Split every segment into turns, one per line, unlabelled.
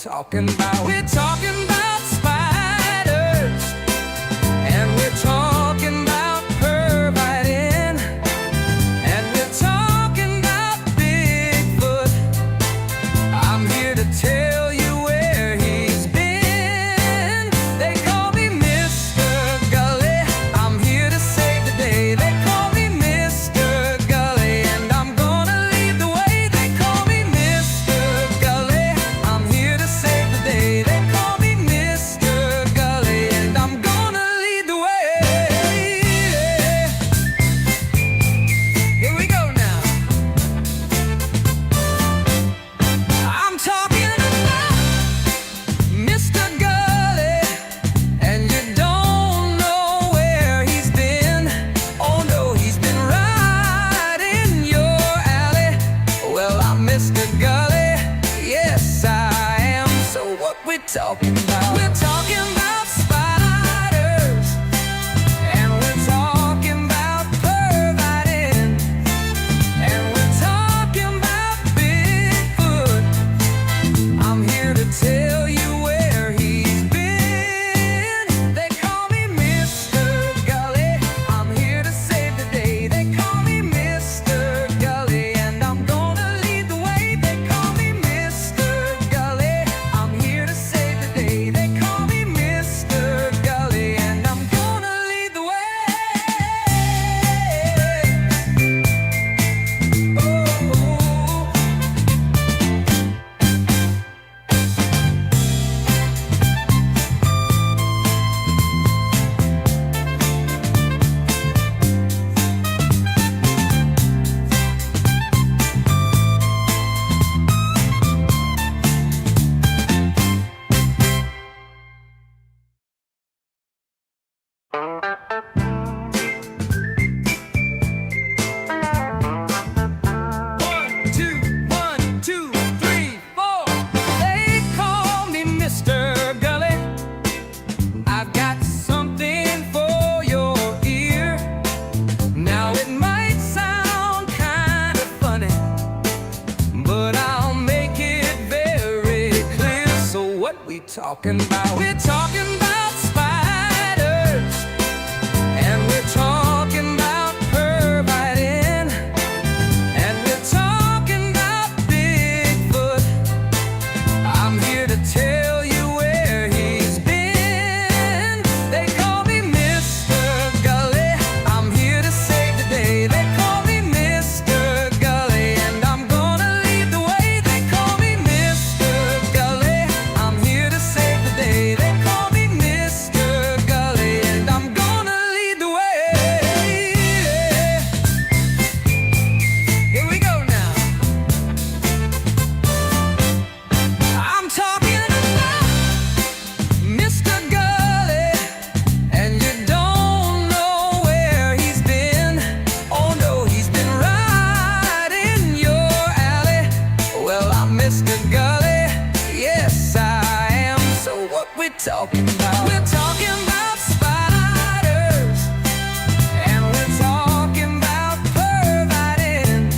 talking about? We're talking about spiders, and we're talking about pervitin', and we're talking about Bigfoot. I'm here to tell you where he's been. They call me Mr. Gulley. I'm here to save the day. They call me Mr. Gulley, and I'm gonna lead the way. They call me Mr. Gulley. I'm here to save the day. They call me Mr. Gulley, and I'm gonna lead the way. Here we go now. I'm talking about Mr. Gulley, and you don't know where he's been. Oh no, he's been right in your alley. Well, I'm Mr. Gulley, yes I am. So what we talking about? We're talking about spiders, and we're talking about pervitin', and we're talking about Bigfoot. I'm here to tell you where he's been. They call me Mr. Gulley. I'm here to save the day. They call me Mr. Gulley, and I'm gonna lead the way. They call me Mr. Gulley. I'm here to save the day. They call me Mr. Gulley, and I'm gonna lead the way. Ooh. One, two, three, four. They call me Mr. Gulley. I've got something for your ear. Now it might sound kind of funny, but I'll make it very clear. So what we talking about? We're talking about spiders, and we're talking about pervitin', and we're talking about Bigfoot. I'm here to tell you where he's been. They call me Mr. Gulley. I'm here to save the day. They call me Mr. Gulley, and I'm gonna lead the way. They call me Mr. Gulley. I'm here to save the day. They call me Mr. Gulley, and I'm gonna lead the way. Here we go now. I'm talking about Mr. Gulley, and you don't know where he's been. Oh no, he's been right in your alley. Well, I'm Mr. Gulley, yes I am. So what we talking about? We're talking about spiders, and we're talking about pervitin',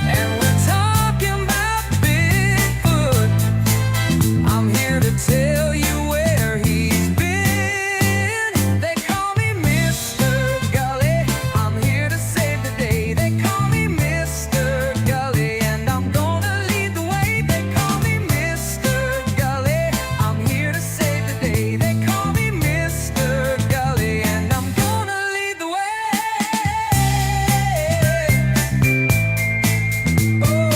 and we're talking about Bigfoot. I'm here to tell you where he's been. They call me Mr. Gulley. I'm here to save the day. They call me Mr. Gulley, and I'm gonna lead the way. They call me Mr. Gulley. I'm here to save the day. They call me Mr. Gulley, and I'm gonna lead the way. Ooh.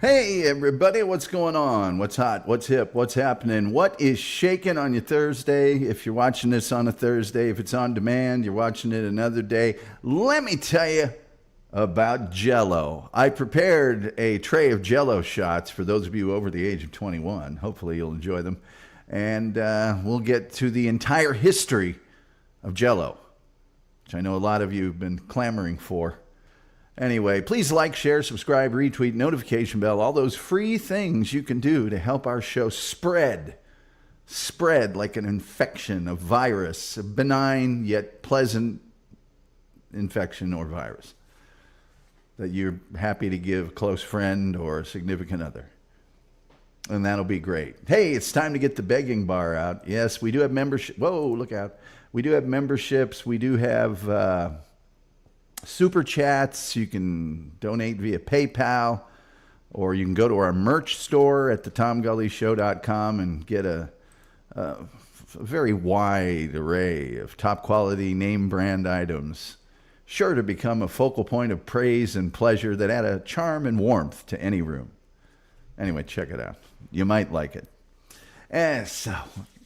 Hey everybody, what's going on? What's hot? What's hip? What's happening? What is shaking on your Thursday? If you're watching this on a Thursday, if it's on demand, you're watching it another day. Let me tell you about Jell-O. I prepared a tray of Jell-O shots for those of you over the age of 21. Hopefully you'll enjoy them. And we'll get to the entire history of Jell-O, which I know a lot of you have been clamoring for. Anyway, please like, share, subscribe, retweet, notification bell, all those free things you can do to help our show spread like an infection, a virus, a benign yet pleasant infection or virus that you're happy to give a close friend or a significant other. And that'll be great. Hey, it's time to get the begging bar out. Yes, we do have membership. Whoa, look out. We do have memberships. We do have super chats. You can donate via PayPal, or you can go to our merch store at thetomgullyshow.com and get a very wide array of top quality name brand items, sure to become a focal point of praise and pleasure that add a charm and warmth to any room. Anyway, check it out. You might like it. And so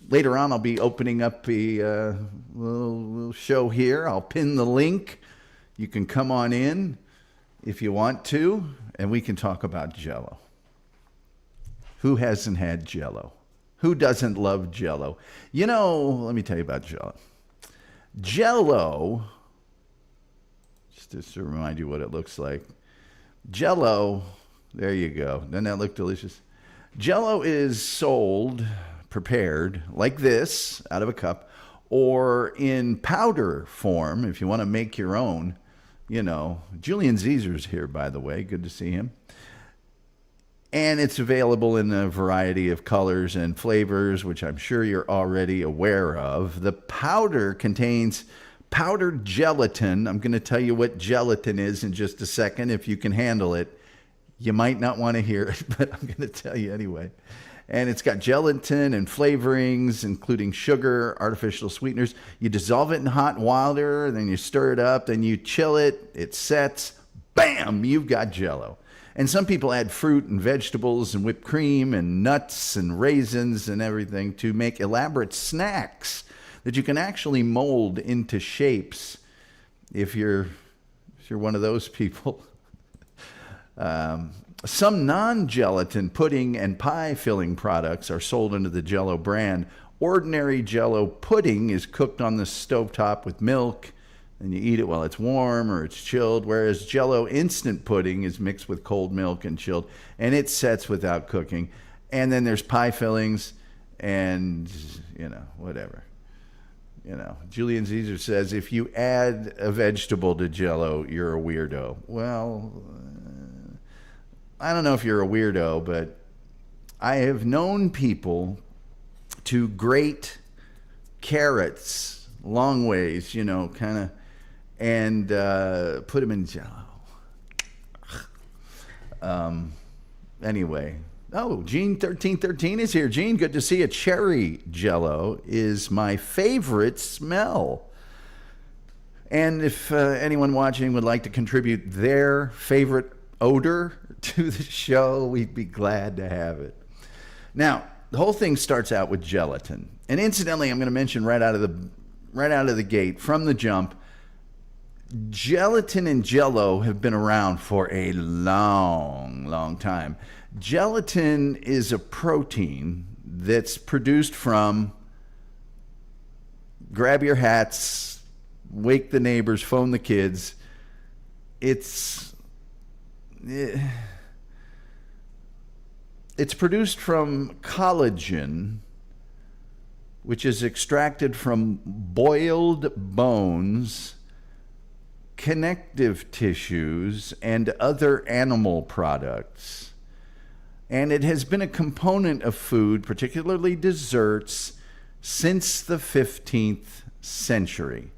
later on, I'll be opening up a little show here. I'll pin the link. You can come on in if you want to, and we can talk about Jell-O. Who hasn't had Jell-O? Who doesn't love Jell-O? You know, let me tell you about Jell-O. Jell-O, just to remind you what it looks like. Jell-O, there you go. Doesn't that look delicious? Jell-O is sold, prepared like this, out of a cup, or in powder form if you want to make your own. You know, Julian Caesar's here, by the way. Good to see him. And it's available in a variety of colors and flavors, which I'm sure you're already aware of. The powder contains powdered gelatin. I'm going to tell you what gelatin is in just a second, if you can handle it. You might not want to hear it, but I'm going to tell you anyway. And it's got gelatin and flavorings, including sugar, artificial sweeteners. You dissolve it in hot water, then you stir it up, then you chill it. It sets. Bam! You've got Jell-O. And some people add fruit and vegetables and whipped cream and nuts and raisins and everything to make elaborate snacks that you can actually mold into shapes if you're one of those people. Some non-gelatin pudding and pie filling products are sold under the Jell-O brand. Ordinary Jell-O pudding is cooked on the stovetop with milk, and you eat it while it's warm or it's chilled, whereas Jell-O instant pudding is mixed with cold milk and chilled, and it sets without cooking. And then there's pie fillings and, whatever. Julian Caesar says, if you add a vegetable to Jell-O, you're a weirdo. Well, I don't know if you're a weirdo, but I have known people to grate carrots long ways, kind of, and put them in Jell-O. Anyway. Oh, Gene1313 is here. Gene, good to see you. Cherry Jell-O is my favorite smell. And if anyone watching would like to contribute their favorite odor to the show, we'd be glad to have it. Now, the whole thing starts out with gelatin. And incidentally, I'm going to mention right out of the gate, from the jump, gelatin and Jell-O have been around for a long, long time. Gelatin is a protein that's produced from grab your hats, wake the neighbors, phone the kids. It's produced from collagen, which is extracted from boiled bones, connective tissues, and other animal products. And it has been a component of food, particularly desserts, since the 15th century.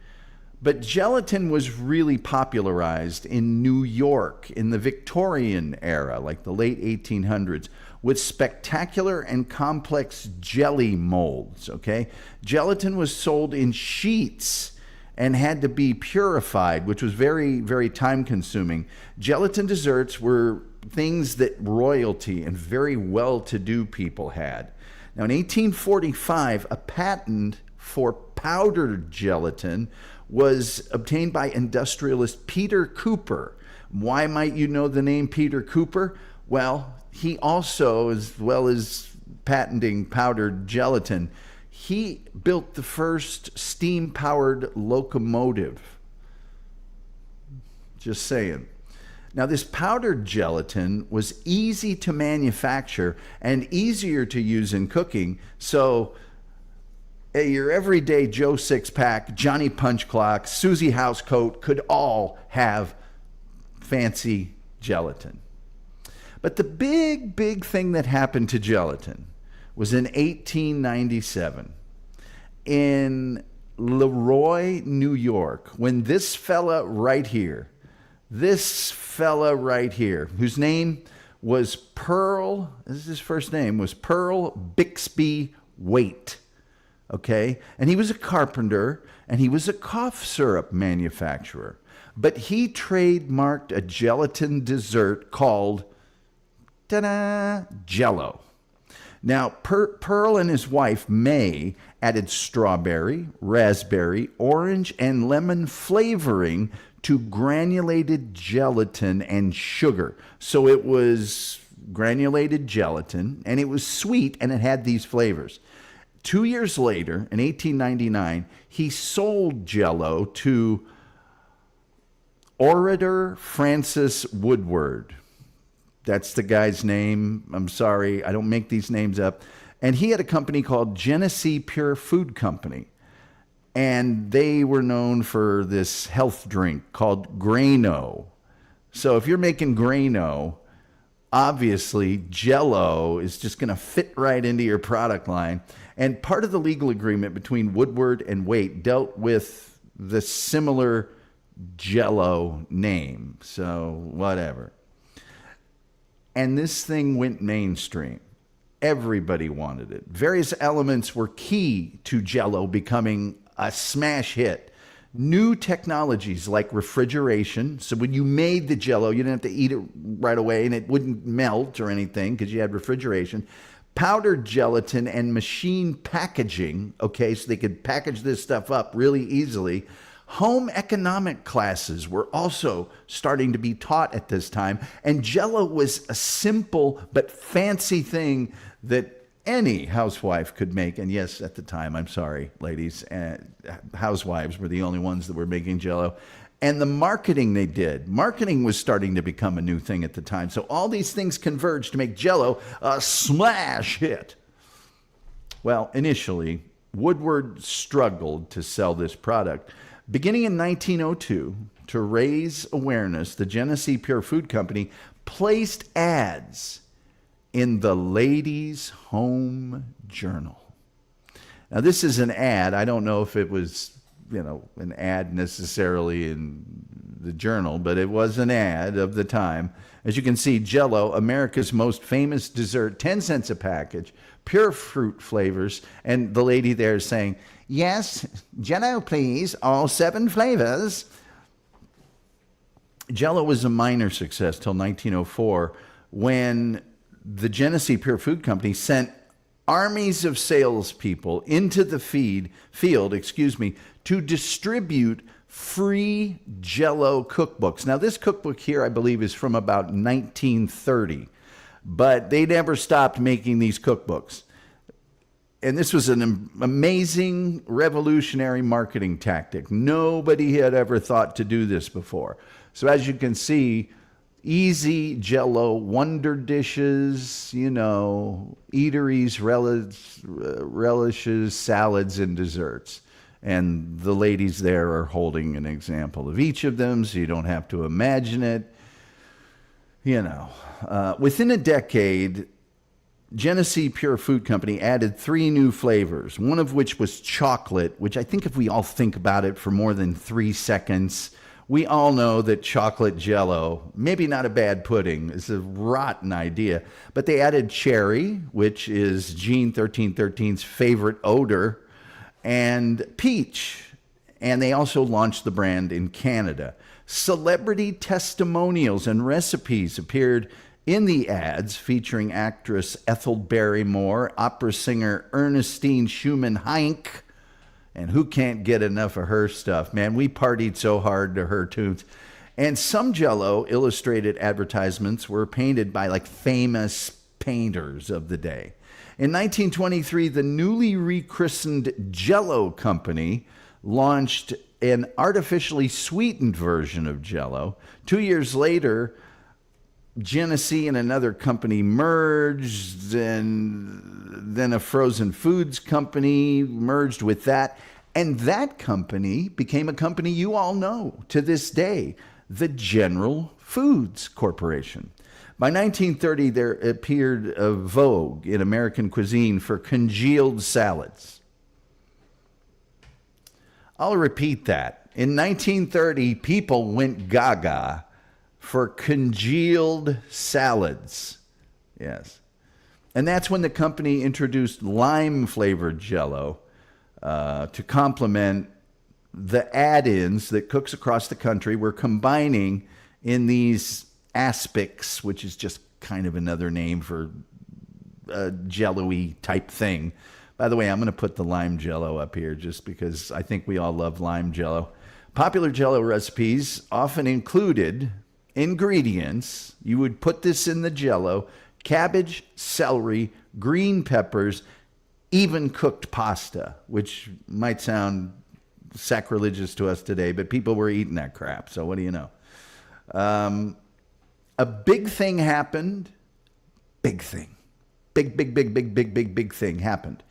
But gelatin was really popularized in New York in the Victorian era, like the late 1800s, with spectacular and complex jelly molds, okay? Gelatin was sold in sheets and had to be purified, which was very, very time-consuming. Gelatin desserts were things that royalty and very well-to-do people had. Now, in 1845, a patent for powdered gelatin was obtained by industrialist Peter Cooper. Why might you know the name Peter Cooper? Well, he also, as well as patenting powdered gelatin, he built the first steam-powered locomotive. Just saying. Now, this powdered gelatin was easy to manufacture and easier to use in cooking. So your everyday Joe Sixpack, Johnny Punch Clock, Susie Housecoat could all have fancy gelatin. But the big thing that happened to gelatin was in 1897 in Leroy, New York, when this fella right here, whose name was Pearl, this is his first name, was Pearl Bixby Waite. Okay? And he was a carpenter, and he was a cough syrup manufacturer. But he trademarked a gelatin dessert called, ta-da, Jell-O. Now, Pearl and his wife, May, added strawberry, raspberry, orange, and lemon flavoring to granulated gelatin and sugar. So it was granulated gelatin, and it was sweet, and it had these flavors. 2 years later, in 1899, he sold Jell-O to Orator Francis Woodward. That's the guy's name. I'm sorry, I don't make these names up. And he had a company called Genesee Pure Food Company. And they were known for this health drink called Grain-O. So if you're making Grain-O, obviously Jell-O is just going to fit right into your product line. And part of the legal agreement between Woodward and Waite dealt with the similar Jell-O name. So whatever. And this thing went mainstream. Everybody wanted it. Various elements were key to Jell-O becoming a smash hit. New technologies like refrigeration. So when you made the Jell-O, you didn't have to eat it right away and it wouldn't melt or anything because you had refrigeration. Powdered gelatin and machine packaging, okay, so they could package this stuff up really easily. Home economic classes were also starting to be taught at this time, and Jell-O was a simple but fancy thing that any housewife could make. And yes, at the time, I'm sorry, ladies, housewives were the only ones that were making Jell-O. And the marketing they did, marketing was starting to become a new thing at the time. So all these things converged to make Jell-O a smash hit. Well, initially, Woodward struggled to sell this product. Beginning in 1902, to raise awareness, the Genesee Pure Food Company placed ads in the Ladies' Home Journal. Now, this is an ad. I don't know if it was, an ad necessarily in the journal, but it was an ad of the time. As you can see, Jell-O, America's most famous dessert, 10 cents a package, pure fruit flavors, and the lady there is saying, "Yes, Jell-O, please, all 7 flavors." Jell-O was a minor success till 1904 when the Genesee Pure Food Company sent armies of salespeople into the field, to distribute free Jell-O cookbooks. Now, this cookbook here, I believe, is from about 1930, but they never stopped making these cookbooks. And this was an amazing, revolutionary marketing tactic. Nobody had ever thought to do this before. So as you can see, easy Jell-O wonder dishes, eateries, relishes, salads, and desserts. And the ladies there are holding an example of each of them, so you don't have to imagine it. Within a decade, Genesee Pure Food Company added 3 new flavors, one of which was chocolate, which I think if we all think about it for more than 3 seconds, we all know that chocolate Jell-O, maybe not a bad pudding, is a rotten idea. But they added cherry, which is Gene 1313's favorite odor, and peach. And they also launched the brand in Canada. Celebrity testimonials and recipes appeared in the ads featuring actress Ethel Barrymore, opera singer Ernestine Schumann Heink, and who can't get enough of her stuff? Man, we partied so hard to her tunes. And some Jell-O illustrated advertisements were painted by famous painters of the day. In 1923, the newly rechristened Jell-O Company launched an artificially sweetened version of Jell-O. 2 years later, Genesee and another company merged, and then a frozen foods company merged with that. And that company became a company you all know to this day, the General Foods Corporation. By 1930, there appeared a vogue in American cuisine for congealed salads. I'll repeat that. In 1930, people went gaga for congealed salads. Yes. And that's when the company introduced lime-flavored Jell-O to complement the add-ins that cooks across the country were combining in these aspics, which is just kind of another name for a Jell-O-y type thing. By the way, I'm going to put the lime Jell-O up here just because I think we all love lime Jell-O. Popular Jell-O recipes often included ingredients. You would put this in the Jell-O: cabbage, celery, green peppers, even cooked pasta, which might sound sacrilegious to us today, but people were eating that crap. So what do you know? A big thing happened. Big thing. Big thing happened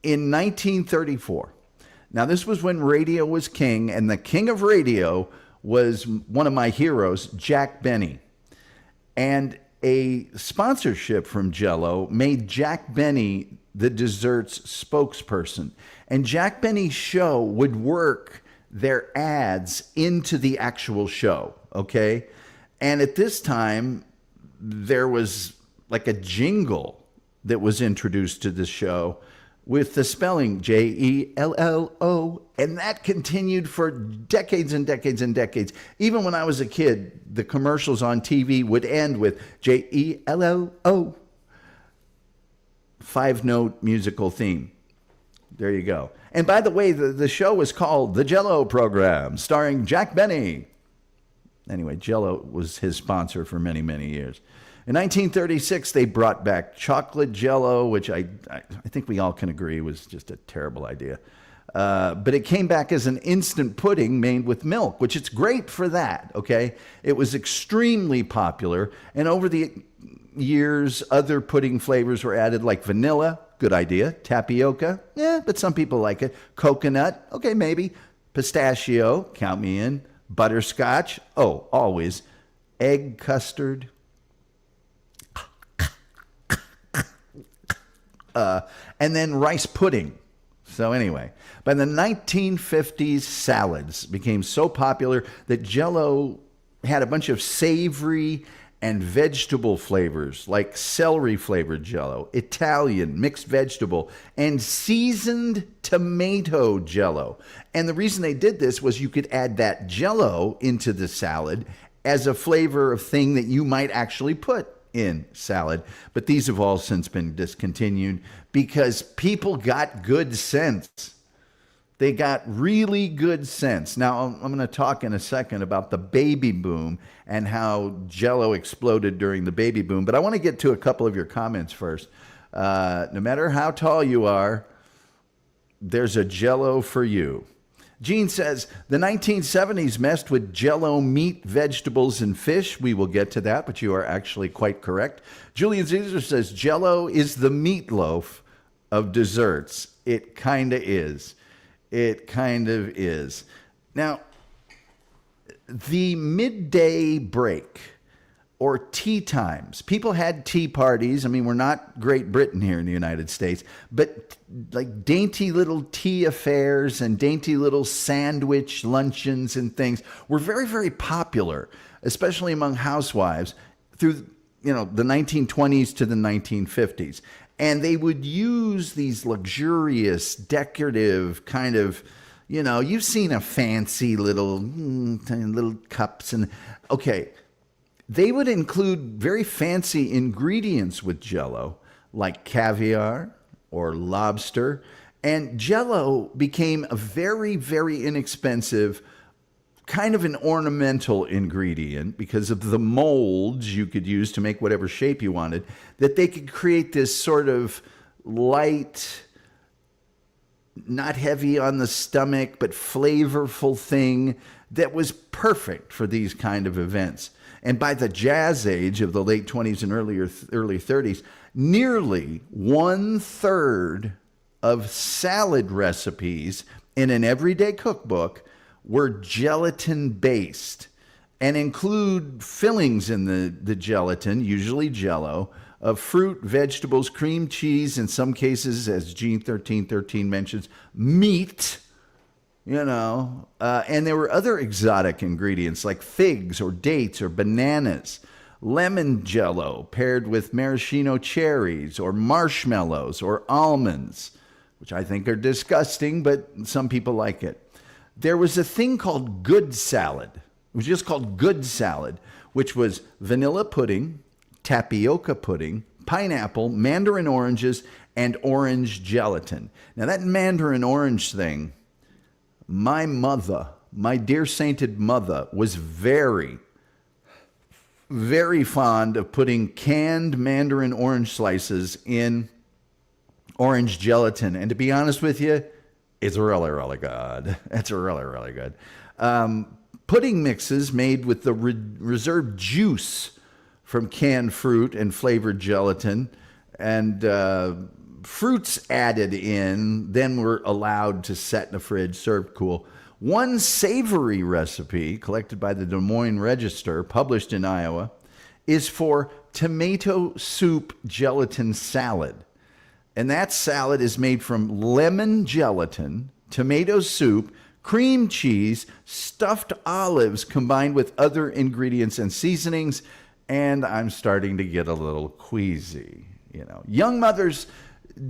in 1934. Now, this was when radio was king, and the king of radio was one of my heroes, Jack Benny. And a sponsorship from Jell-O made Jack Benny the desserts spokesperson. And Jack Benny's show would work their ads into the actual show, okay? And at this time, there was like a jingle that was introduced to the show with the spelling Jello, and that continued for decades and decades and decades. Even when I was a kid, the commercials on TV would end with Jello. 5-note musical theme. There you go. And by the way, the show was called The Jell-O Program, starring Jack Benny. Anyway, Jell-O was his sponsor for many, many years. In 1936, they brought back chocolate Jell-O, which I think we all can agree was just a terrible idea. But it came back as an instant pudding made with milk, which it's great for that, okay? It was extremely popular, and over the years, other pudding flavors were added, like vanilla, good idea. Tapioca, but some people like it. Coconut, okay, maybe. Pistachio, count me in. Butterscotch, oh, always. Egg custard. And then rice pudding. So anyway, by the 1950s, salads became so popular that Jell-O had a bunch of savory and vegetable flavors, like celery-flavored Jell-O, Italian mixed vegetable, and seasoned tomato Jell-O. And the reason they did this was you could add that Jell-O into the salad as a flavor of thing that you might actually put in salad. But these have all since been discontinued because people got good sense. They got really good sense. Now, I'm going to talk in a second about the baby boom and how Jell-O exploded during the baby boom. But I want to get to a couple of your comments first. No matter how tall you are, there's a Jell-O for you. Gene says, the 1970s messed with Jell-O meat, vegetables, and fish. We will get to that, but you are actually quite correct. Julian Caesar says, Jell-O is the meatloaf of desserts. It kind of is. It kind of is. Now, the midday break or tea times. People had tea parties. I mean, we're not Great Britain here in the United States, but like dainty little tea affairs and dainty little sandwich luncheons and things were very, very popular, especially among housewives through, the 1920s to the 1950s. And they would use these luxurious, decorative kind of, you've seen a fancy little cups and, okay, they would include very fancy ingredients with Jell-O, like caviar or lobster. And Jell-O became a very, very inexpensive, kind of an ornamental ingredient because of the molds you could use to make whatever shape you wanted, that they could create this sort of light, not heavy on the stomach, but flavorful thing that was perfect for these kind of events. And by the jazz age of the late 20s and early 30s, nearly 1/3 of salad recipes in an everyday cookbook were gelatin-based and include fillings in the gelatin, usually Jell-O, of fruit, vegetables, cream cheese, in some cases, as Gene 1313 mentions, meat, and there were other exotic ingredients like figs or dates or bananas, lemon Jell-O paired with maraschino cherries or marshmallows or almonds, which I think are disgusting, but some people like it. There was a thing called good salad. It was just called good salad, which was vanilla pudding, tapioca pudding, pineapple, mandarin oranges, and orange gelatin. Now that mandarin orange thing, my mother, my dear sainted mother, was very, very fond of putting canned mandarin orange slices in orange gelatin. And to be honest with you, it's really, really good. It's really, really good. Pudding mixes made with the reserved juice from canned fruit and flavored gelatin, and fruits added in, then were allowed to set in the fridge, served cool. One savory recipe collected by the Des Moines Register, published in Iowa, is for tomato soup gelatin salad. And that salad is made from lemon gelatin, tomato soup, cream cheese, stuffed olives combined with other ingredients and seasonings. And I'm starting to get a little queasy. Young mothers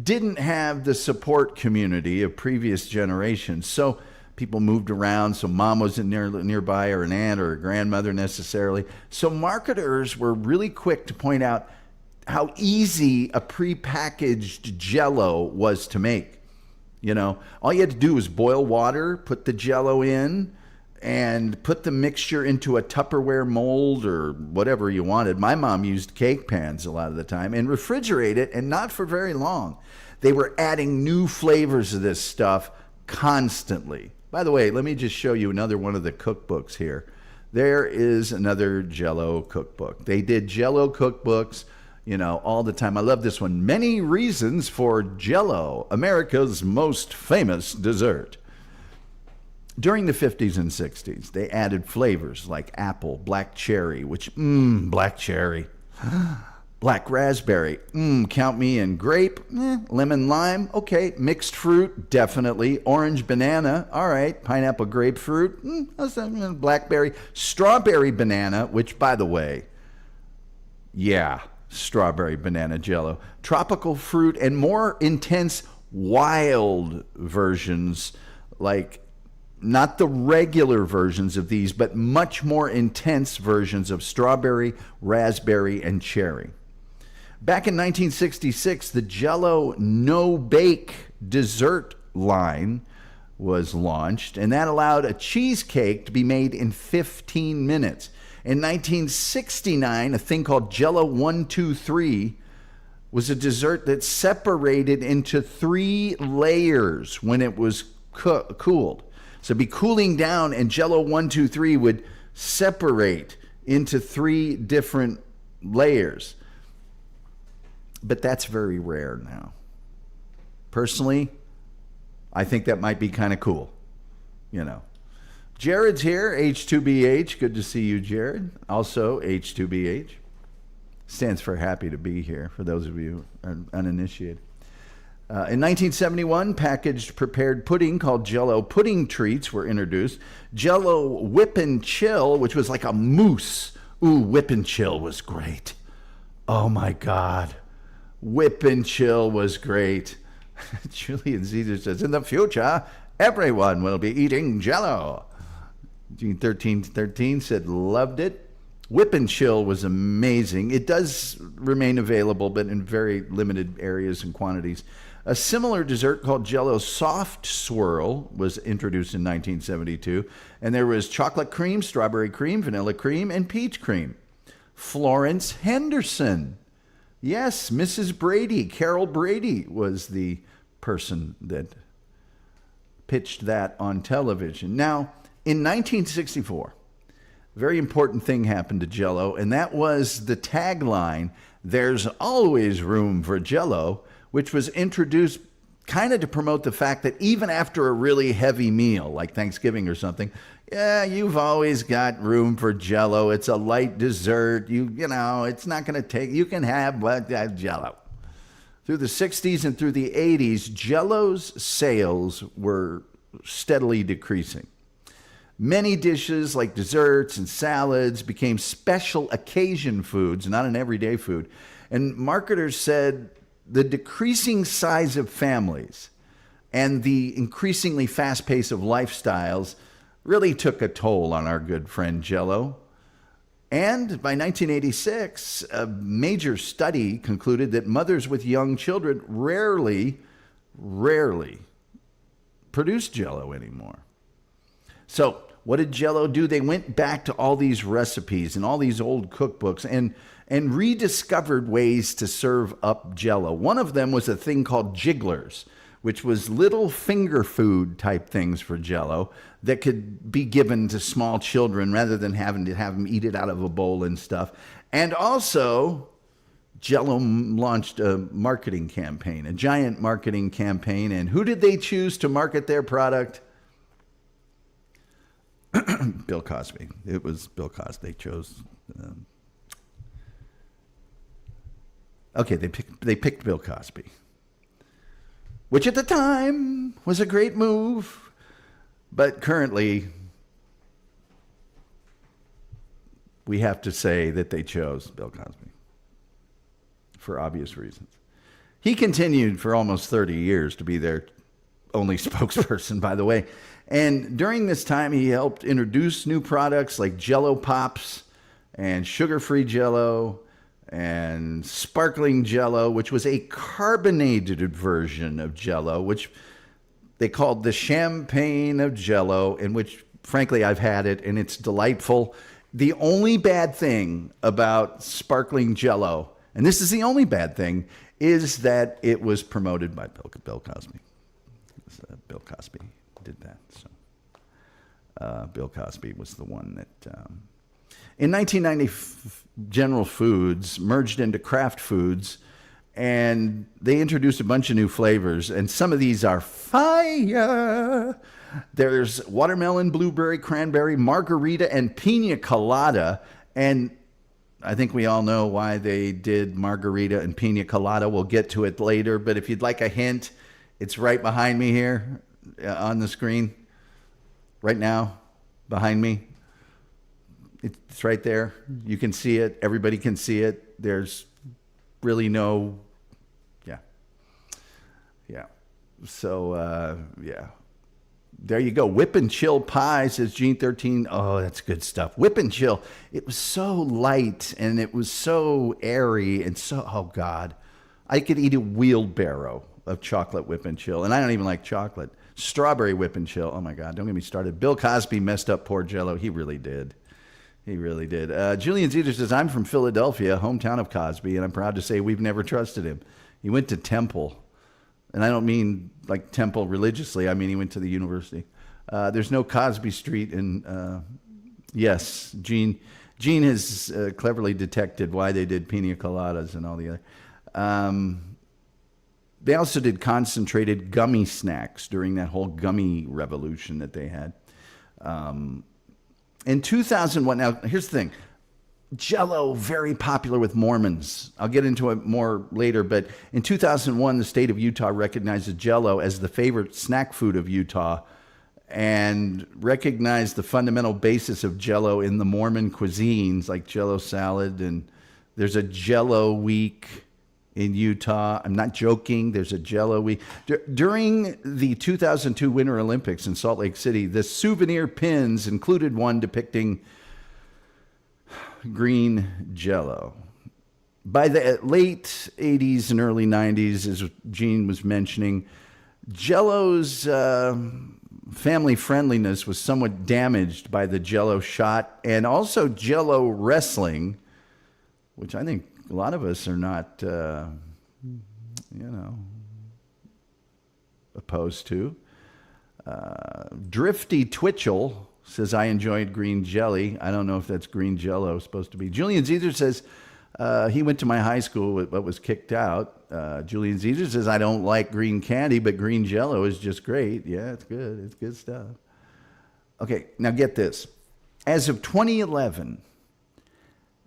didn't have the support community of previous generations. So people moved around. So mom wasn't nearby, or an aunt or a grandmother necessarily. So marketers were really quick to point out how easy a prepackaged Jell-O was to make. All you had to do was boil water, put the Jell-O in, and put the mixture into a Tupperware mold or whatever you wanted. My mom used cake pans a lot of the time, and refrigerate it, and not for very long. They were adding new flavors of this stuff constantly. By the way, let me just show you another one of the cookbooks here. There is another Jell-O cookbook. They did Jell-O cookbooks, all the time. I love this one. Many reasons for Jell-O, America's most famous dessert. During the 50s and 60s, they added flavors like apple, black cherry, black cherry, black raspberry, count me in, grape, lemon lime, okay, mixed fruit, definitely, orange banana, all right, pineapple grapefruit, blackberry, strawberry banana, which, by the way, strawberry banana Jell-O, tropical fruit, and more intense wild versions, like not the regular versions of these, but much more intense versions of strawberry, raspberry, and cherry. Back in 1966, the Jell-O no-bake dessert line was launched, and that allowed a cheesecake to be made in 15 minutes. In 1969, a thing called Jell-O 1, 2, 3 was a dessert that separated into 3 layers when it was cooled. So it'd be cooling down, and Jell-O 1, 2, 3 would separate into 3 different layers. But that's very rare now. Personally, I think that might be kind of cool, Jared's here, H2BH. Good to see you, Jared. Also, H2BH. Stands for happy to be here, for those of you who are uninitiated. In 1971, packaged prepared pudding called Jell-O pudding treats were introduced. Jell-O Whip and Chill, which was like a mousse. Ooh, Whip and Chill was great. Oh, my God. Whip and Chill was great. Julian Caesar says, in the future, everyone will be eating Jell-O. Gene 1313 said, loved it. Whip and Chill was amazing. It does remain available, but in very limited areas and quantities. A similar dessert called Jell-O Soft Swirl was introduced in 1972. And there was chocolate cream, strawberry cream, vanilla cream, and peach cream. Florence Henderson. Yes, Mrs. Brady, Carol Brady was the person that pitched that on television. Now, in 1964, a very important thing happened to Jell-O, and that was the tagline, "There's always room for Jell-O," which was introduced kind of to promote the fact that even after a really heavy meal, like Thanksgiving or something, yeah, you've always got room for Jell-O. It's a light dessert. You know, it's not going to take, you can have Jell-O. Through the 60s and through the 80s, Jell-O's sales were steadily decreasing. Many dishes like desserts and salads became special occasion foods, not an everyday food. And marketers said the decreasing size of families and the increasingly fast pace of lifestyles really took a toll on our good friend Jell-O. And by 1986, a major study concluded that mothers with young children rarely produce Jell-O anymore. So what did Jell-O do? They went back to all these recipes and all these old cookbooks and rediscovered ways to serve up Jell-O. One of them was a thing called jigglers, which was little finger food type things for Jell-O that could be given to small children rather than having to have them eat it out of a bowl and stuff. And also, Jell-O launched a marketing campaign, a giant marketing campaign. And who did they choose to market their product? Bill Cosby. It was Bill Cosby. They chose. They picked Bill Cosby, which at the time was a great move, but currently we have to say that they chose Bill Cosby for obvious reasons. He continued for almost 30 years to be their only spokesperson, by the way. And during this time, he helped introduce new products like Jell-O Pops and sugar-free Jell-O and sparkling Jell-O, which was a carbonated version of Jell-O, which they called the champagne of Jell-O, in which, frankly, I've had it, and it's delightful. The only bad thing about sparkling Jell-O, and this is the only bad thing, is that it was promoted by Bill Cosby. Bill Cosby did that. So Bill Cosby was the one that... In 1990, General Foods merged into Kraft Foods, and they introduced a bunch of new flavors, and some of these are fire. There's watermelon, blueberry, cranberry, margarita, and pina colada. And I think we all know why they did margarita and pina colada. We'll get to it later, but if you'd like a hint, it's right behind me here on the screen. Right now, behind me. It's right there. You can see it. Everybody can see it. There's really no... Yeah. So, yeah. There you go. Whip and Chill Pie, says Gene 13. Oh, that's good stuff. Whip and Chill. It was so light, and it was so airy, and so... Oh, God. I could eat a wheelbarrow of chocolate Whip and Chill, and I don't even like chocolate. Strawberry Whip and Chill. Oh, my God. Don't get me started. Bill Cosby messed up poor Jell-O. He really did. He really did. Julian Zeter says, I'm from Philadelphia, hometown of Cosby, and I'm proud to say we've never trusted him. He went to Temple. And I don't mean like Temple religiously. I mean he went to the university. There's no Cosby Street in... yes, Gene has cleverly detected why they did pina coladas and all the other... They also did concentrated gummy snacks during that whole gummy revolution that they had. In 2001, now here's the thing. Jell-O, very popular with Mormons. I'll get into it more later, but in 2001, the state of Utah recognized Jell-O as the favorite snack food of Utah and recognized the fundamental basis of Jell-O in the Mormon cuisines, like Jell-O salad, and there's a Jell-O week in Utah. I'm not joking. There's a Jell-O week. During the 2002 Winter Olympics in Salt Lake City, the souvenir pins included one depicting green Jell-O. By the late 80s and early 90s, as Gene was mentioning, Jell-O's family friendliness was somewhat damaged by the Jell-O shot and also Jell-O wrestling, which I think a lot of us are not, opposed to. Drifty Twitchell says, I enjoyed green jelly. I don't know if that's green Jell-O supposed to be. Julian Zezer says, he went to my high school but was kicked out. Julian Zezer says, I don't like green candy, but green Jell-O is just great. Yeah, it's good. It's good stuff. Okay, now get this. As of 2011,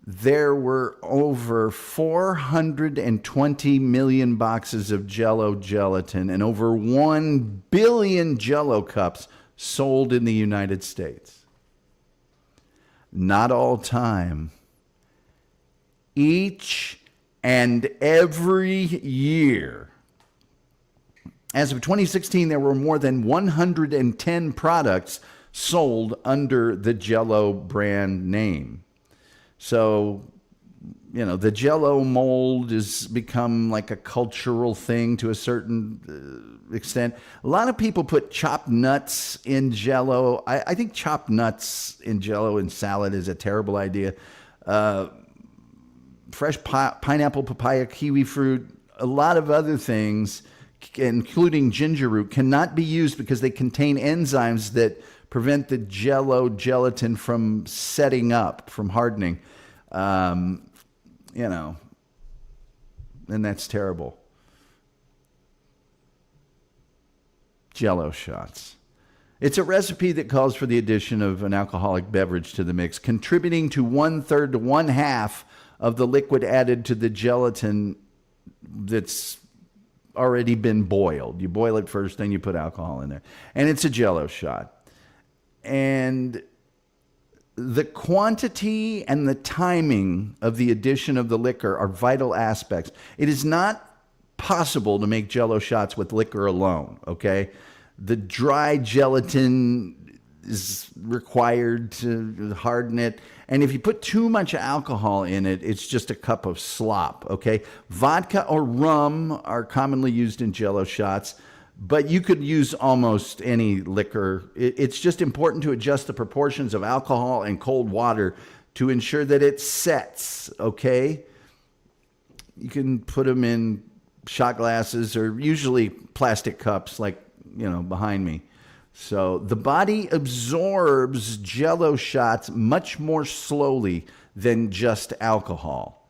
there were over 420 million boxes of Jell-O gelatin and over 1 billion Jell-O cups sold in the United States. Not all time. Each and every year. As of 2016, there were more than 110 products sold under the Jell-O brand name. So, the Jell-O mold has become like a cultural thing to a certain extent. A lot of people put chopped nuts in Jell-O. I think chopped nuts in Jell-O and salad is a terrible idea. Fresh pineapple, papaya, kiwi fruit, a lot of other things, including ginger root, cannot be used because they contain enzymes that prevent the Jell-O gelatin from setting up, from hardening. And that's terrible. Jell-O shots. It's a recipe that calls for the addition of an alcoholic beverage to the mix, contributing to 1/3 to 1/2 of the liquid added to the gelatin that's already been boiled. You boil it first, then you put alcohol in there. And it's a Jell-O shot. And the quantity and the timing of the addition of the liquor are vital aspects. It is not possible to make Jell-O shots with liquor alone, okay? The dry gelatin is required to harden it. And if you put too much alcohol in it, it's just a cup of slop, okay? Vodka or rum are commonly used in Jell-O shots, but you could use almost any liquor. It's just important to adjust the proportions of alcohol and cold water to ensure that it sets, okay? You can put them in shot glasses or usually plastic cups like, behind me. So the body absorbs Jell-O shots much more slowly than just alcohol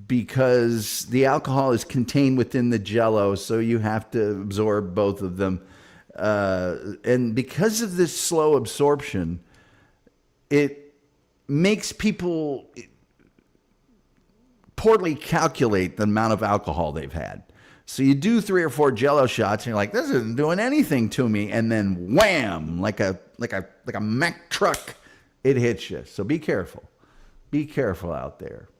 because the alcohol is contained within the Jell-O, so you have to absorb both of them. And because of this slow absorption, it makes people poorly calculate the amount of alcohol they've had. So you do 3 or 4 Jell-O shots, and you're like, this isn't doing anything to me. And then wham, like a Mack truck, it hits you. So be careful. Be careful out there.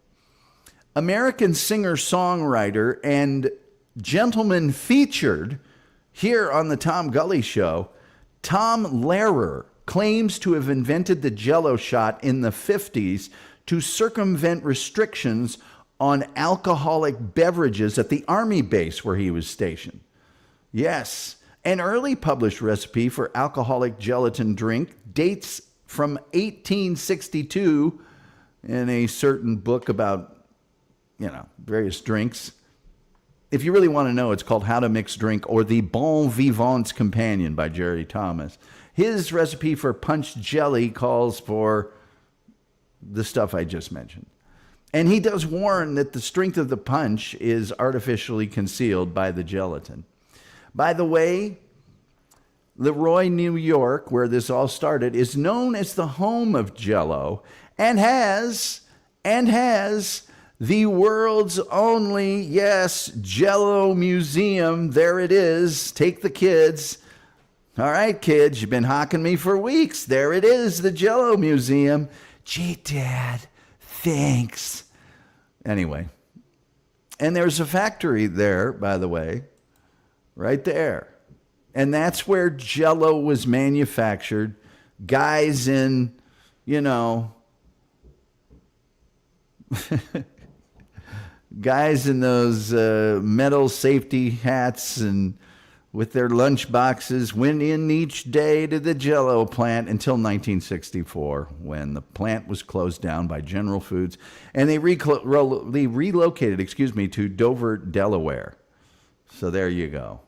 American singer-songwriter and gentleman featured here on the Tom Gulley Show, Tom Lehrer claims to have invented the Jell-O shot in the 50s to circumvent restrictions on alcoholic beverages at the Army base where he was stationed. Yes, an early published recipe for alcoholic gelatin drink dates from 1862 in a certain book about, various drinks. If you really want to know, it's called How to Mix Drink or The Bon Vivant's Companion by Jerry Thomas. His recipe for punch jelly calls for the stuff I just mentioned. And he does warn that the strength of the punch is artificially concealed by the gelatin. By the way, Leroy, New York, where this all started, is known as the home of Jell-O and has the world's only, yes, Jell-O museum. There it is. Take the kids. All right, kids, you've been hawking me for weeks. There it is, the Jell-O museum. Gee, Dad, thanks. Anyway, and there's a factory there, by the way, right there. And that's where Jell-O was manufactured. Guys in, guys in those metal safety hats and with their lunch boxes went in each day to the Jell-O plant until 1964, when the plant was closed down by General Foods, and they relocated, to Dover, Delaware. So there you go.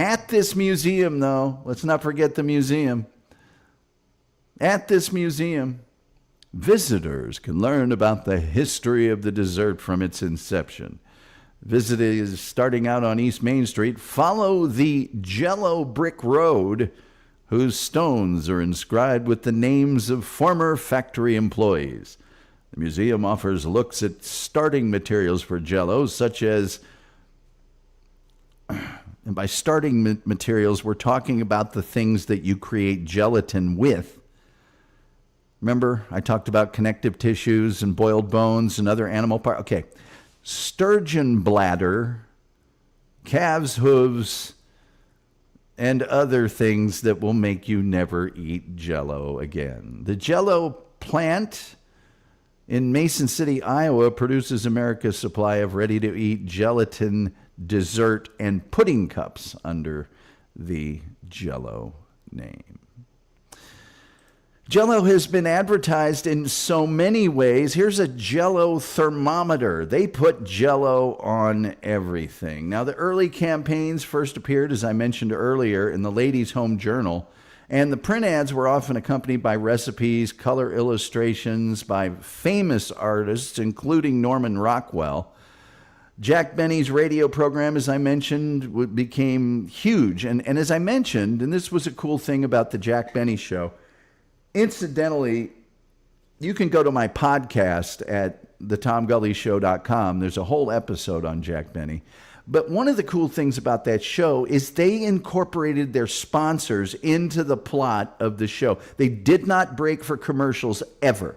At this museum, though, let's not forget the museum. At this museum, visitors can learn about the history of the dessert from its inception. Visitors starting out on East Main Street follow the Jell-O brick road, whose stones are inscribed with the names of former factory employees. The museum offers looks at starting materials for Jell-O, such as, and by starting materials, we're talking about the things that you create gelatin with. Remember, I talked about connective tissues and boiled bones and other animal parts. Okay. Sturgeon bladder, calves' hooves, and other things that will make you never eat Jell-O again. The Jell-O plant in Mason City, Iowa, produces America's supply of ready-to-eat gelatin, dessert, and pudding cups under the Jell-O name. Jell-O has been advertised in so many ways. Here's a Jell-O thermometer. They put Jell-O on everything. Now, the early campaigns first appeared, as I mentioned earlier, in the Ladies' Home Journal, and the print ads were often accompanied by recipes, color illustrations by famous artists, including Norman Rockwell. Jack Benny's radio program, as I mentioned, became huge. And as I mentioned, and this was a cool thing about the Jack Benny Show, incidentally, you can go to my podcast at thetomgullyshow.com. There's a whole episode on Jack Benny. But one of the cool things about that show is they incorporated their sponsors into the plot of the show. They did not break for commercials ever.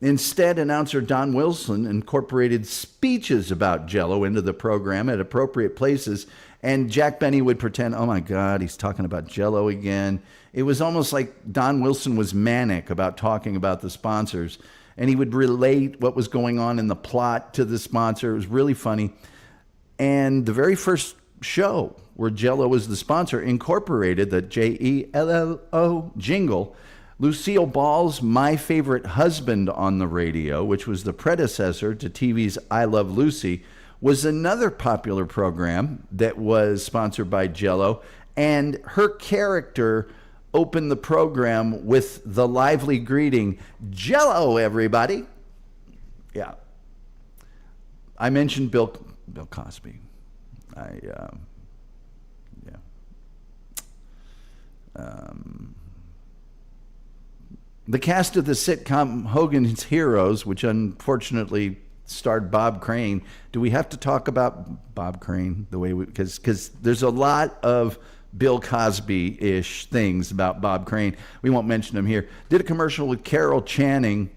Instead, announcer Don Wilson incorporated speeches about Jell-O into the program at appropriate places, and Jack Benny would pretend, oh my God, he's talking about Jell-O again. It was almost like Don Wilson was manic about talking about the sponsors, and he would relate what was going on in the plot to the sponsor. It was really funny. And the very first show where Jell-O was the sponsor incorporated the Jell-O jingle. Lucille Ball's My Favorite Husband on the Radio, which was the predecessor to TV's I Love Lucy, was another popular program that was sponsored by Jell-O, and her character opened the program with the lively greeting, Jell-O, everybody. Yeah. I mentioned Bill Cosby. The cast of the sitcom Hogan's Heroes, which unfortunately starred Bob Crane. Do we have to talk about Bob Crane the way because there's a lot of Bill Cosby-ish things about Bob Crane. We won't mention them here. Did a commercial with Carol Channing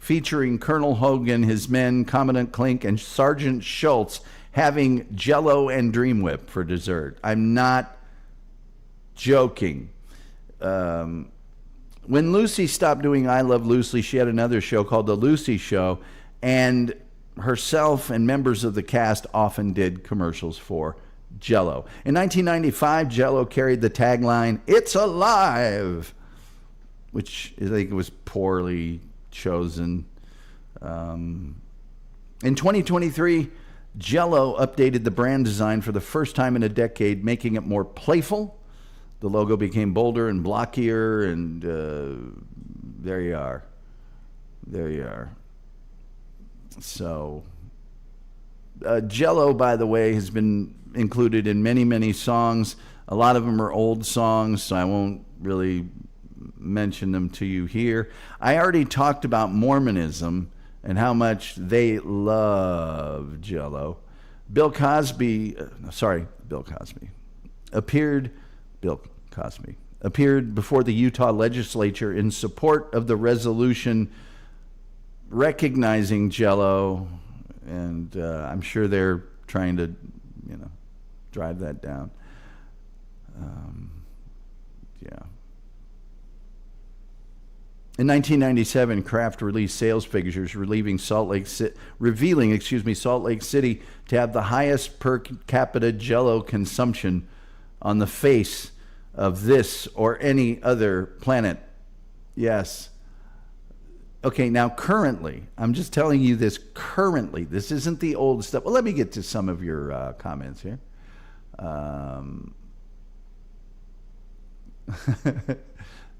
featuring Colonel Hogan, his men, Commandant Klink, and Sergeant Schultz having Jell-O and Dream Whip for dessert. I'm not joking. When Lucy stopped doing I Love Lucy, she had another show called The Lucy Show, and herself and members of the cast often did commercials for Jell-O. In 1995, Jell-O carried the tagline, "It's alive," which I think was poorly chosen. In 2023, Jell-O updated the brand design for the first time in a decade, making it more playful. The logo became bolder and blockier, and there you are. There you are. So, Jell-O, by the way, has been included in many, many songs. A lot of them are old songs, so I won't really mention them to you here. I already talked about Mormonism and how much they love Jell-O. Bill Cosby appeared before the Utah legislature in support of the resolution recognizing Jell-O, and I'm sure they're trying to, drive that down. In 1997, Kraft released sales figures revealing Salt Lake City to have the highest per capita Jell-O consumption on the face of this or any other planet. Yes. Okay, now currently, I'm just telling you this currently. This isn't the old stuff. Well, let me get to some of your comments here.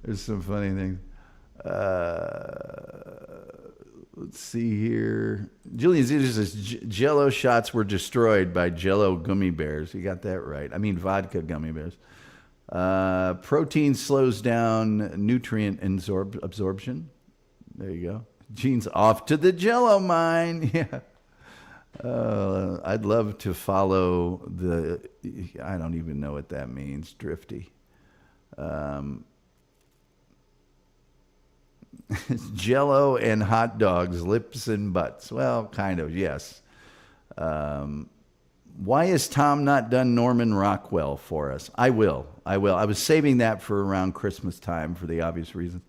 There's some funny things. Let's see here. Julian Zeta says Jell-O shots were destroyed by Jell-O gummy bears. You got that right. I mean vodka gummy bears. Protein slows down nutrient absorption. There you go. Gene's off to the Jell-O mine. Yeah. I'd love to follow I don't even know what that means. Drifty. Jell-O and hot dogs, lips and butts. Well, kind of, yes. Why has Tom not done Norman Rockwell for us? I will. I was saving that for around Christmas time for the obvious reason.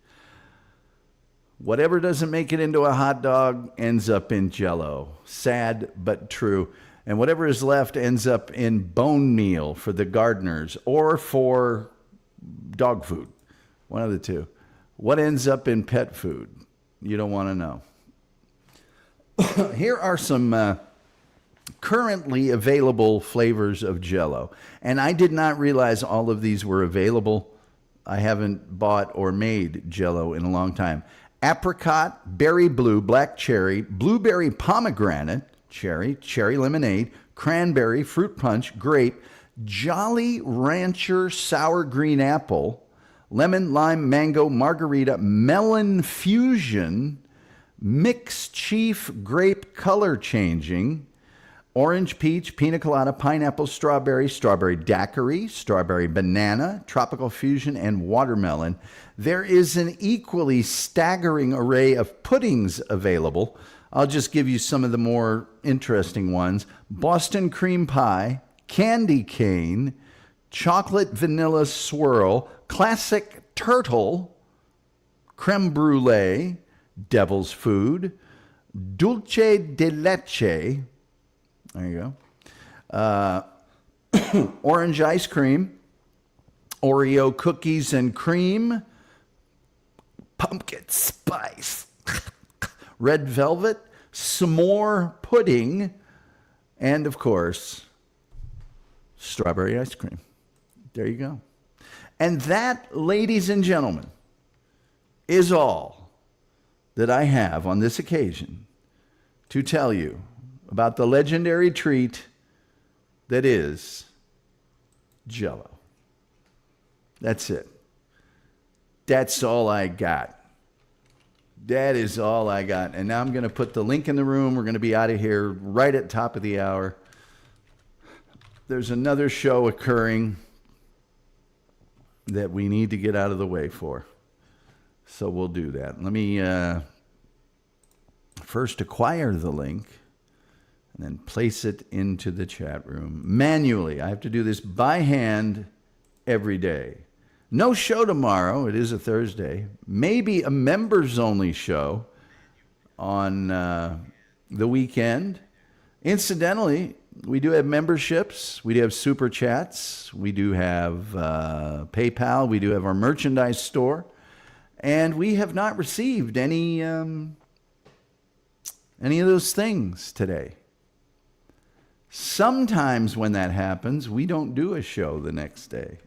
Whatever doesn't make it into a hot dog ends up in Jell-O. Sad, but true. And whatever is left ends up in bone meal for the gardeners or for dog food. One of the two. What ends up in pet food? You don't want to know. Here are some currently available flavors of Jell-O. And I did not realize all of these were available. I haven't bought or made Jell-O in a long time. Apricot, berry blue, black cherry, blueberry pomegranate, cherry lemonade, cranberry, fruit punch, grape, Jolly Rancher sour green apple, lemon, lime, mango, margarita, melon fusion, mixed chief grape color changing, orange, peach, pina colada, pineapple, strawberry, strawberry daiquiri, strawberry banana, tropical fusion, and watermelon. There is an equally staggering array of puddings available. I'll just give you some of the more interesting ones. Boston cream pie, candy cane, chocolate vanilla swirl, classic turtle, creme brulee, devil's food, dulce de leche, there you go, orange ice cream, Oreo cookies and cream, pumpkin spice, red velvet, s'more pudding, and of course, strawberry ice cream. There you go. And that, ladies and gentlemen, is all that I have on this occasion to tell you about the legendary treat that is Jell-O. That's it. That's all I got. That is all I got. And now I'm going to put the link in the room. We're going to be out of here right at top of the hour. There's another show occurring that we need to get out of the way for. So we'll do that. Let me first acquire the link and then place it into the chat room manually. I have to do this by hand every day. No show tomorrow. It is a Thursday. Maybe a members-only show on the weekend. Incidentally, we do have memberships. We do have super chats. We do have PayPal. We do have our merchandise store. And we have not received any of those things today. Sometimes when that happens, we don't do a show the next day.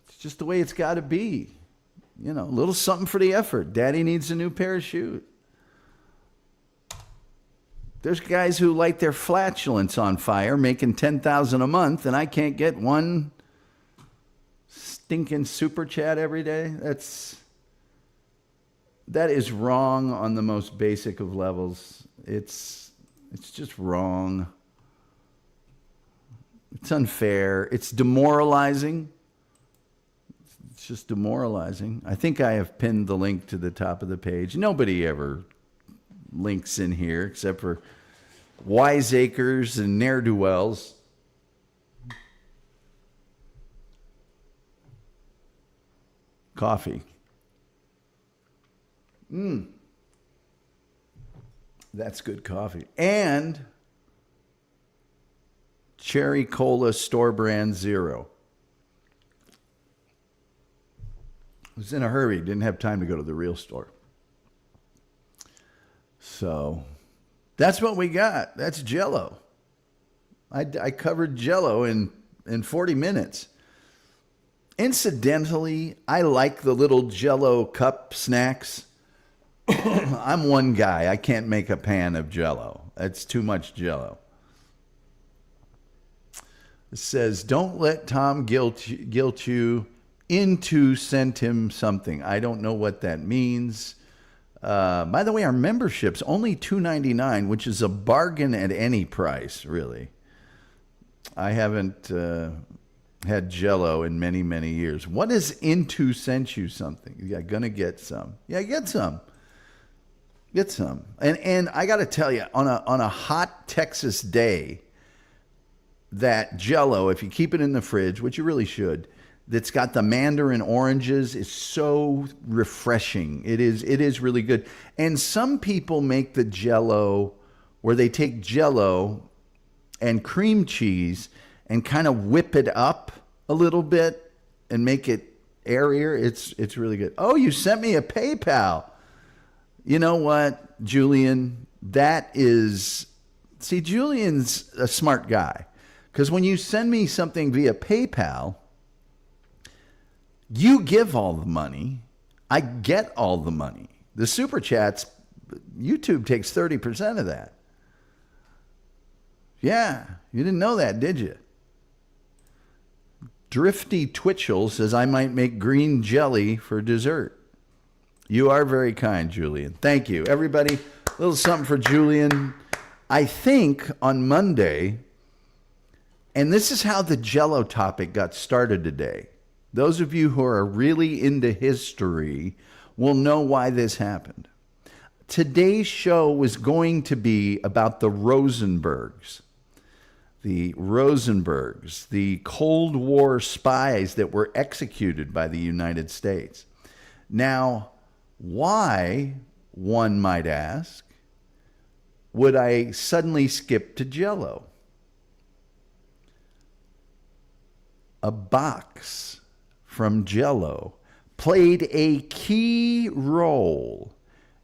It's just the way it's got to be. You know, a little something for the effort. Daddy needs a new pair of shoes. There's guys who light their flatulence on fire, making $10,000 a month, and I can't get one stinking super chat every day. That is wrong on the most basic of levels. It's just wrong. It's unfair. It's demoralizing. It's just demoralizing. I think I have pinned the link to the top of the page. Nobody ever links in here except for wiseacres and ne'er-do-wells. Coffee. That's good coffee. And Cherry Cola Store Brand Zero. I was in a hurry. Didn't have time to go to the real store. So that's what we got. That's Jell-O. I covered Jell-O in 40 minutes. Incidentally, I like the little Jell-O cup snacks. I'm one guy. I can't make a pan of Jell-O. That's too much Jell-O. It says, don't let Tom guilt you into sent him something. I don't know what that means. By the way, our membership's only $2.99, which is a bargain at any price, really. I haven't had Jell-O in many, many years. What is into sent you something? Yeah, gonna get some. Yeah, get some. Get some. And I got to tell you, on a hot Texas day, that Jell-O, if you keep it in the fridge, which you really should, that's got the mandarin oranges, is so refreshing. It is really good. And some people make the Jell-O where they take Jell-O and cream cheese and kind of whip it up a little bit and make it airier. It's really good. Oh, you sent me a PayPal. You know what, Julian? See, Julian's a smart guy. Because when you send me something via PayPal, you give all the money. I get all the money. The Super Chats, YouTube takes 30% of that. Yeah, you didn't know that, did you? Drifty Twitchell says, I might make green jelly for dessert. You are very kind, Julian. Thank you. Everybody, a little something for Julian. I think on Monday, and this is how the Jell-O topic got started today. Those of you who are really into history will know why this happened. Today's show was going to be about the Rosenbergs. The Rosenbergs, the Cold War spies that were executed by the United States. Now, why, one might ask, would I suddenly skip to Jell-O? A box from Jell-O played a key role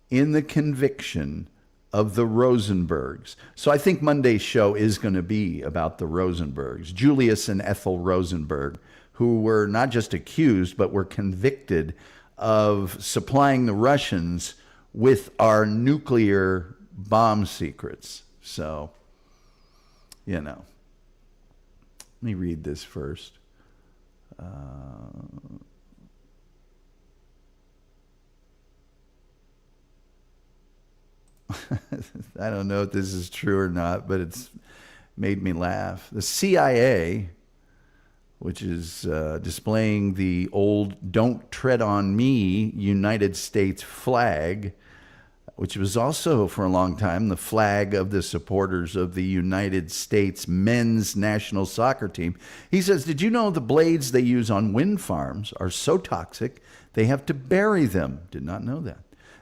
in the conviction of the Rosenbergs. So I think Monday's show is going to be about the Rosenbergs, Julius and Ethel Rosenberg, who were not just accused, but were convicted of supplying the Russians with our nuclear bomb secrets. So, you know, let me read this first. I don't know if this is true or not, but it's made me laugh. The CIA, which is displaying the old "Don't Tread on Me" United States flag, which was also for a long time the flag of the supporters of the United States men's national soccer team. He says, did you know the blades they use on wind farms are so toxic they have to bury them? Did not know that.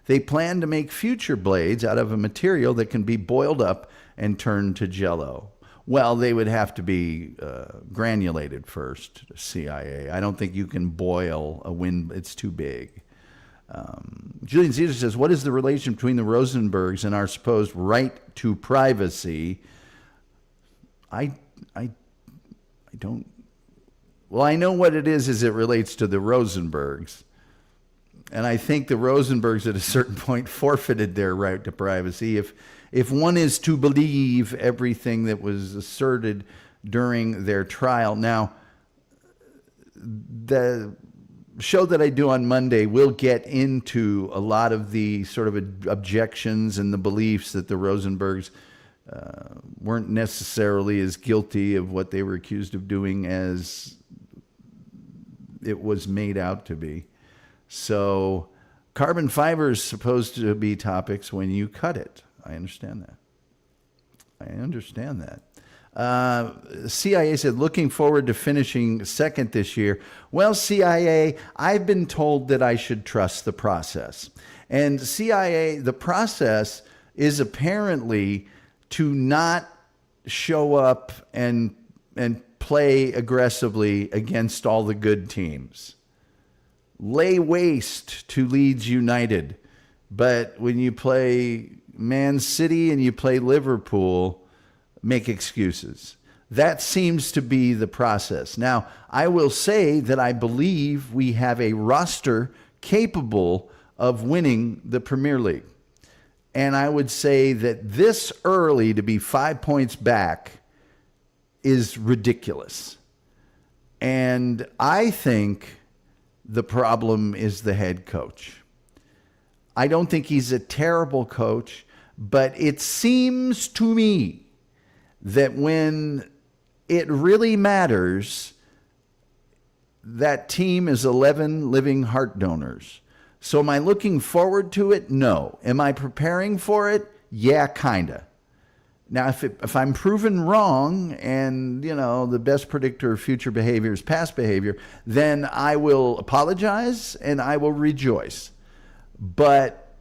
They plan to make future blades out of a material that can be boiled up and turned to Jell-O. Well, they would have to be granulated first, CIA. I don't think you can boil a wind. It's too big. Julian Caesar says, what is the relation between the Rosenbergs and our supposed right to privacy? I don't. Well, I know what it is it relates to the Rosenbergs. And I think the Rosenbergs at a certain point forfeited their right to privacy. If one is to believe everything that was asserted during their trial. Now, the show that I do on Monday will get into a lot of the sort of objections and the beliefs that the Rosenbergs weren't necessarily as guilty of what they were accused of doing as it was made out to be. So carbon fiber is supposed to be topics when you cut it. I understand that. CIA said, looking forward to finishing second this year. Well, CIA, I've been told that I should trust the process. And CIA, the process is apparently to not show up and play aggressively against all the good teams. Lay waste to Leeds United. But when you play Man City and you play Liverpool, make excuses. That seems to be the process. Now, I will say that I believe we have a roster capable of winning the Premier League. And I would say that this early to be 5 points back is ridiculous. And I think the problem is the head coach. I don't think he's a terrible coach, but it seems to me that when it really matters, that team is 11 living heart donors. So am I looking forward to it? No. Am I preparing for it? Yeah, kinda. Now, if I'm proven wrong and, the best predictor of future behavior is past behavior, then I will apologize and I will rejoice. But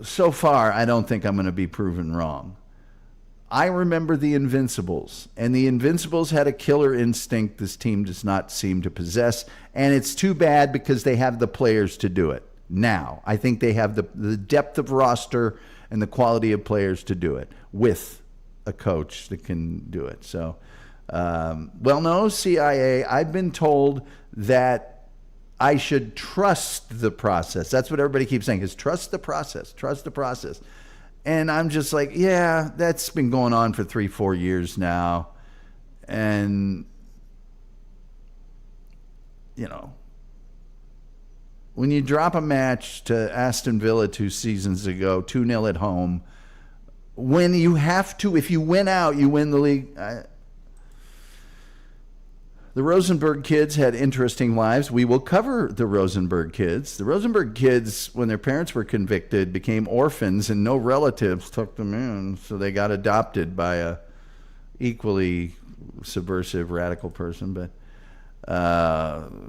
so far, I don't think I'm going to be proven wrong. I remember the Invincibles, and the Invincibles had a killer instinct this team does not seem to possess, and it's too bad because they have the players to do it now. I think they have the depth of roster and the quality of players to do it with a coach that can do it. So, no, CIA, I've been told that I should trust the process. That's what everybody keeps saying, is trust the process, trust the process. And I'm just like, yeah, that's been going on for 3-4 years now. And, when you drop a match to Aston Villa 2 seasons ago, 2-0 at home, when you have to, if you win out, you win the league. The Rosenberg kids had interesting lives. We will cover the Rosenberg kids. The Rosenberg kids, when their parents were convicted, became orphans and no relatives took them in. So they got adopted by a equally subversive, radical person. But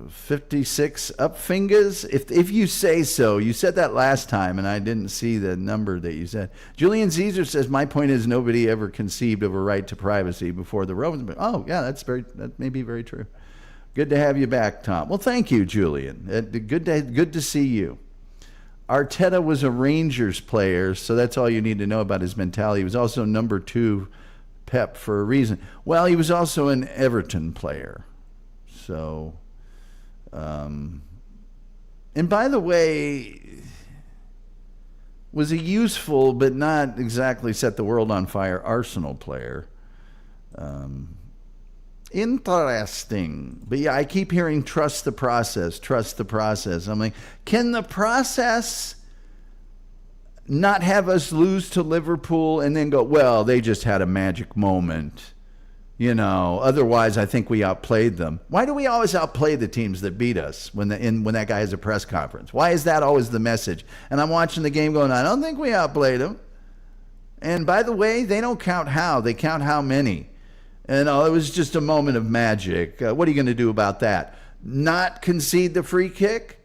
56 up fingers, if you say so. You said that last time, and I didn't see the number that you said. Julian Caesar says, my point is nobody ever conceived of a right to privacy before the Romans. Oh, yeah, that may be very true. Good to have you back, Tom. Well, thank you, Julian. Good to see you. Arteta was a Rangers player, so that's all you need to know about his mentality. He was also number 2 Pep for a reason. Well, he was also an Everton player. So, and by the way, was a useful but not exactly set the world on fire Arsenal player. Interesting. But yeah, I keep hearing trust the process, trust the process. I'm like, can the process not have us lose to Liverpool and then go, well, they just had a magic moment? Otherwise I think we outplayed them. Why do we always outplay the teams that beat us when that guy has a press conference? Why is that always the message? And I'm watching the game going, I don't think we outplayed them. And by the way, they don't count how. They count how many. And it was just a moment of magic. What are you going to do about that? Not concede the free kick?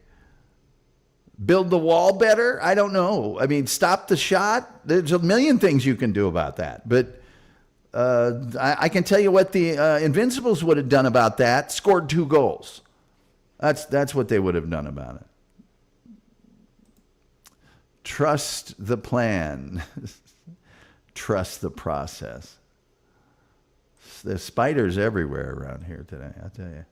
Build the wall better? I don't know. I mean, stop the shot? There's a million things you can do about that. But I can tell you what the Invincibles would have done about that. Scored 2 goals. That's what they would have done about it. Trust the plan. Trust the process. There's spiders everywhere around here today, I'll tell you.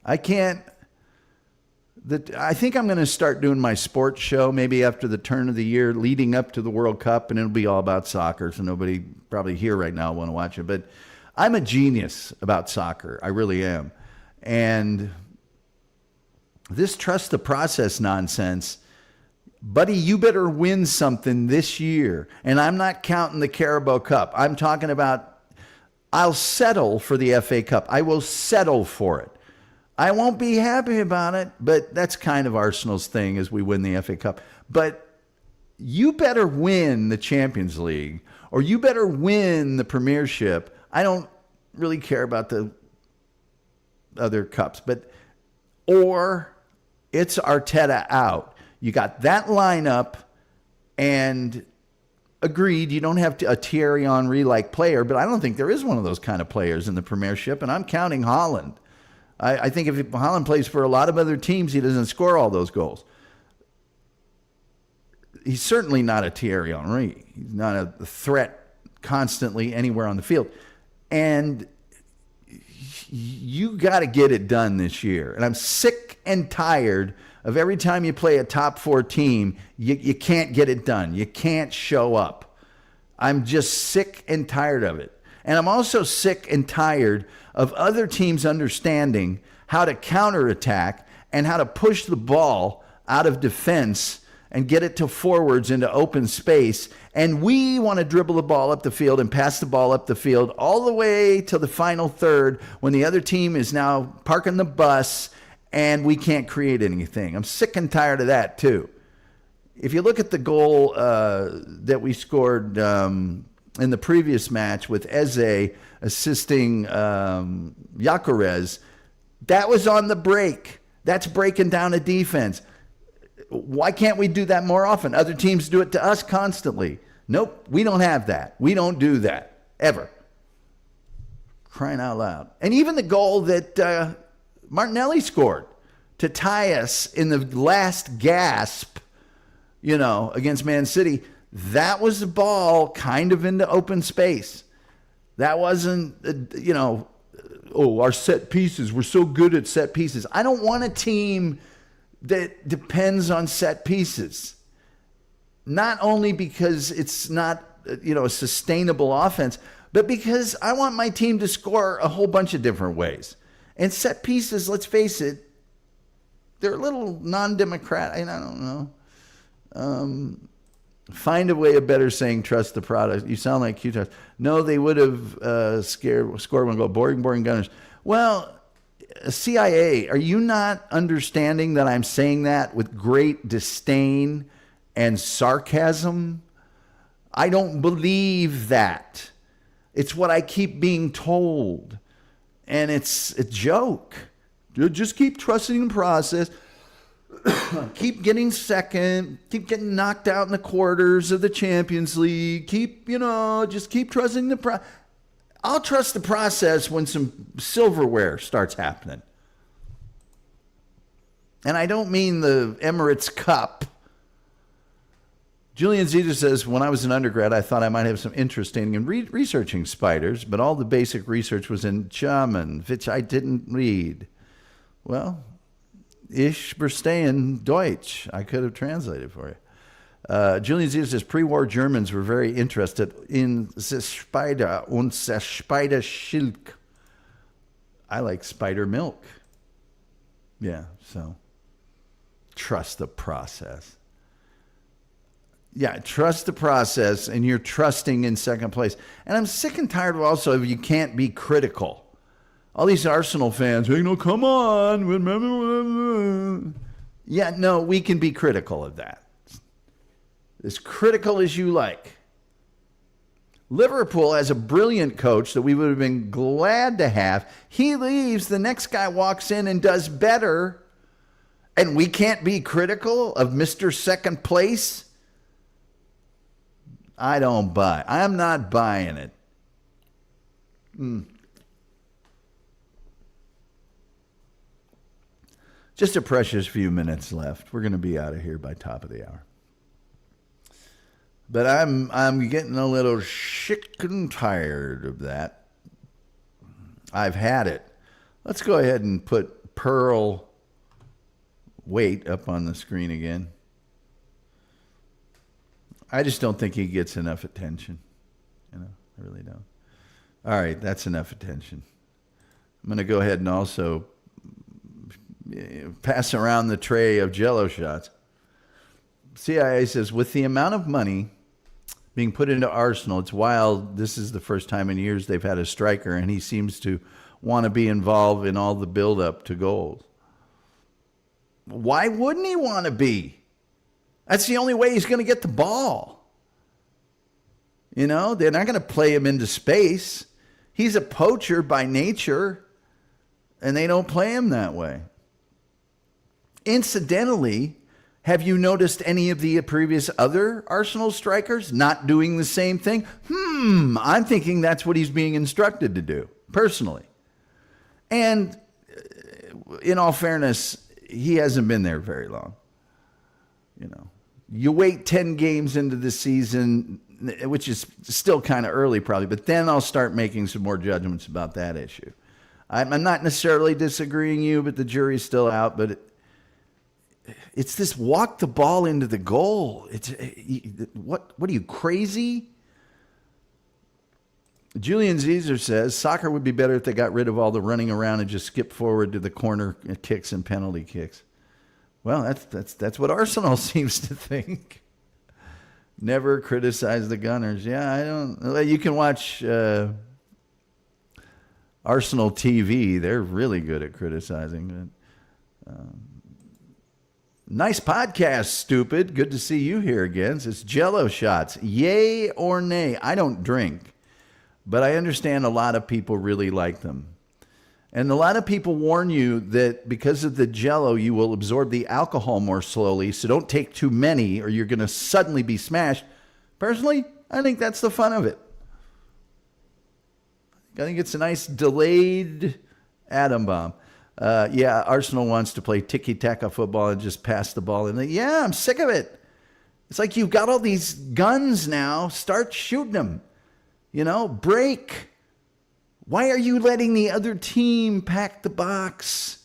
I think I'm going to start doing my sports show maybe after the turn of the year leading up to the World Cup, and it'll be all about soccer, so nobody probably here right now will want to watch it. But I'm a genius about soccer. I really am. And this trust the process nonsense, buddy, you better win something this year. And I'm not counting the Carabao Cup. I'm talking about I'll settle for the FA Cup. I will settle for it. I won't be happy about it, but that's kind of Arsenal's thing as we win the FA Cup. But you better win the Champions League, or you better win the Premiership. I don't really care about the other cups, or it's Arteta out. You got that lineup, and agreed, you don't have a Thierry Henry-like player, but I don't think there is one of those kind of players in the Premiership, and I'm counting Haaland. I think if Haaland plays for a lot of other teams, he doesn't score all those goals. He's certainly not a Thierry Henry. He's not a threat constantly anywhere on the field. And you got to get it done this year. And I'm sick and tired of every time you play a top 4 team, you can't get it done. You can't show up. I'm just sick and tired of it. And I'm also sick and tired of other teams understanding how to counterattack and how to push the ball out of defense and get it to forwards into open space. And we want to dribble the ball up the field and pass the ball up the field all the way to the final third when the other team is now parking the bus and we can't create anything. I'm sick and tired of that too. If you look at the goal that we scored in the previous match with Eze assisting Yacarez, that was on the break. That's breaking down a defense. Why can't we do that more often? Other teams do it to us constantly. Nope, we don't have that. We don't do that, ever. Crying out loud. And even the goal that Martinelli scored to tie us in the last gasp, against Man City, that was the ball kind of into open space. That wasn't, our set pieces. We're so good at set pieces. I don't want a team that depends on set pieces. Not only because it's not, a sustainable offense, but because I want my team to score a whole bunch of different ways. And set pieces, let's face it, they're a little non-democratic. I don't know. Find a way of better saying trust the product. You sound like Q-Tars. No, they would have scored one goal. Boring Gunners. Well, CIA, are you not understanding that I'm saying that with great disdain and sarcasm? I don't believe that. It's what I keep being told. And it's a joke. Just keep trusting the process. Keep getting second. Keep getting knocked out in the quarters of the Champions League. Just keep trusting the process. I'll trust the process when some silverware starts happening. And I don't mean the Emirates Cup. Julian Zeta says, when I was an undergrad, I thought I might have some interest in researching spiders, but all the basic research was in German, which I didn't read. Well, ich verstehe Deutsch. I could have translated for you. Julian Zeta says, pre-war Germans were very interested in the spider und the spider silk. I like spider milk. Yeah, so trust the process. Yeah, trust the process, and you're trusting in second place. And I'm sick and tired of also of you can't be critical. All these Arsenal fans, come on. Remember? Yeah, no, we can be critical of that. As critical as you like. Liverpool has a brilliant coach that we would have been glad to have. He leaves, the next guy walks in and does better, and we can't be critical of Mr. Second Place? I don't buy. I'm not buying it. Just a precious few minutes left. We're going to be out of here by top of the hour. But I'm getting a little sick and tired of that. I've had it. Let's go ahead and put Pearl Waite up on the screen again. I just don't think he gets enough attention. I really don't. All right, that's enough attention. I'm going to go ahead and also pass around the tray of Jell-O shots. CIA says, with the amount of money being put into Arsenal, it's wild. This is the first time in years they've had a striker, and he seems to want to be involved in all the build-up to goals. Why wouldn't he want to be? That's the only way he's going to get the ball. They're not going to play him into space. He's a poacher by nature, and they don't play him that way. Incidentally, have you noticed any of the previous other Arsenal strikers not doing the same thing? I'm thinking that's what he's being instructed to do, personally. And in all fairness, he hasn't been there very long. You wait 10 games into the season, which is still kind of early probably, but then I'll start making some more judgments about that issue. I'm not necessarily disagreeing you, but the jury's still out. But it's this walk the ball into the goal. What are you, crazy? Julian Caesar says soccer would be better if they got rid of all the running around and just skip forward to the corner kicks and penalty kicks. Well, that's what Arsenal seems to think. Never criticize the Gunners. Yeah, I don't. You can watch Arsenal TV. They're really good at criticizing. Nice podcast, stupid. Good to see you here again. It's Jell-O shots. Yay or nay? I don't drink, but I understand a lot of people really like them. And a lot of people warn you that because of the Jell-O, you will absorb the alcohol more slowly. So don't take too many or you're going to suddenly be smashed. Personally, I think that's the fun of it. I think it's a nice delayed atom bomb. Yeah, Arsenal wants to play tiki-taka football and just pass the ball. And yeah, I'm sick of it. It's like you've got all these guns now. Start shooting them. Break. Why are you letting the other team pack the box?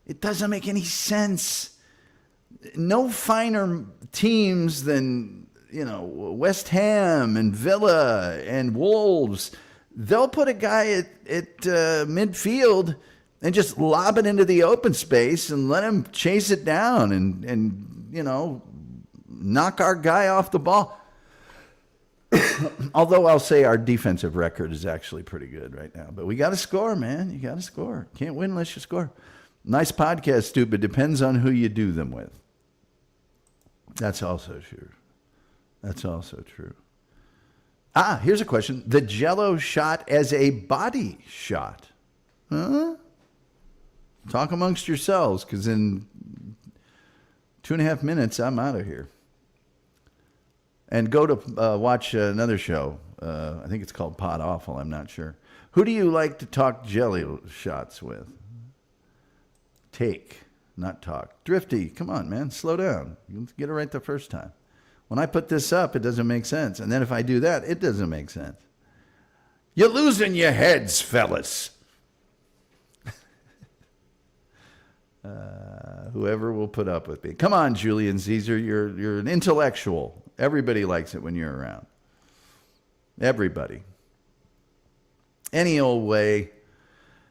It doesn't make any sense. No finer teams than, West Ham and Villa and Wolves. They'll put a guy at midfield and just lob it into the open space and let him chase it down and knock our guy off the ball. Although I'll say our defensive record is actually pretty good right now. But we got to score, man. You got to score. Can't win unless you score. Nice podcast, stupid. Depends on who you do them with. That's also true. Here's a question. The Jell-O shot as a body shot. Huh? Talk amongst yourselves, because in 2.5 minutes, I'm out of here. And go to watch another show. I think it's called Pod Awful. I'm not sure. Who do you like to talk Jell-O shots with? Take, not talk. Drifty, come on, man. Slow down. You get it right the first time. When I put this up, it doesn't make sense. And then if I do that, it doesn't make sense. You're losing your heads, fellas. Whoever will put up with me. Come on, Julian Caesar. You're an intellectual. Everybody likes it when you're around. Everybody. Any old way.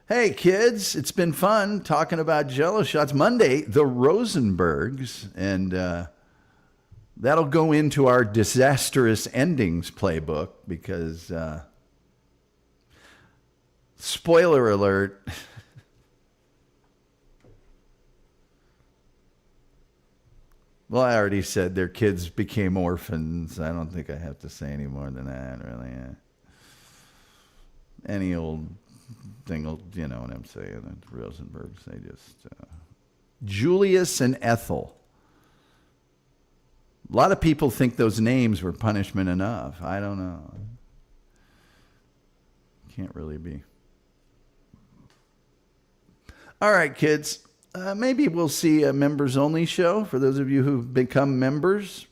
Hey, kids, it's been fun talking about Jell-O shots. Monday, the Rosenbergs, and that'll go into our disastrous endings playbook because, spoiler alert, well, I already said their kids became orphans. I don't think I have to say any more than that, really. Any old thing, you know what I'm saying. The Rosenbergs, they just... Julius and Ethel. A lot of people think those names were punishment enough. I don't know. Can't really be. All right, kids. Maybe we'll see a members-only show for those of you who've become members.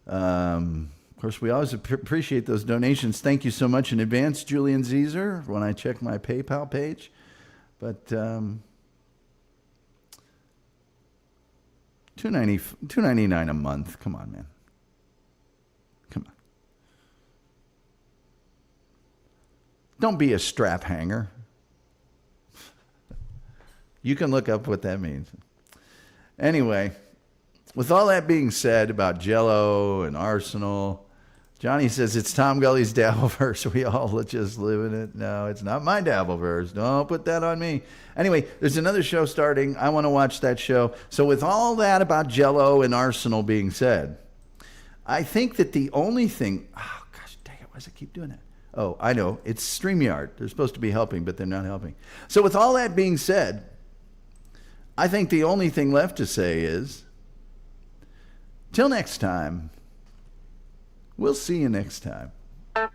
Of course, we always appreciate those donations. Thank you so much in advance, Julian Caesar, when I check my PayPal page. But $2.99 a month. Come on, man. Come on. Don't be a strap hanger. You can look up what that means. Anyway, with all that being said about Jell-O and Arsenal, Johnny says it's Tom Gulley's Dabbleverse. We all just live in it. No, it's not my Dabbleverse. Don't put that on me. Anyway, there's another show starting. I want to watch that show. So with all that about Jell-O and Arsenal being said, I think that the only thing... Oh, gosh, dang it. Why does it keep doing that? Oh, I know. It's StreamYard. They're supposed to be helping, but they're not helping. So with all that being said... I think the only thing left to say is, till next time, we'll see you next time.
1,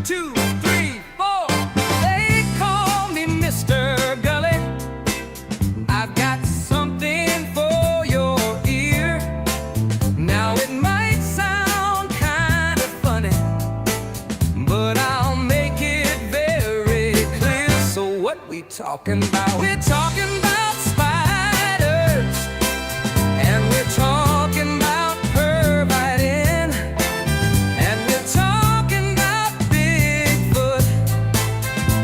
2, 3, 4. They call me Mr. Gulley. talking about. We're talking about spiders, and we're talking about pervitin, and we're talking about Bigfoot.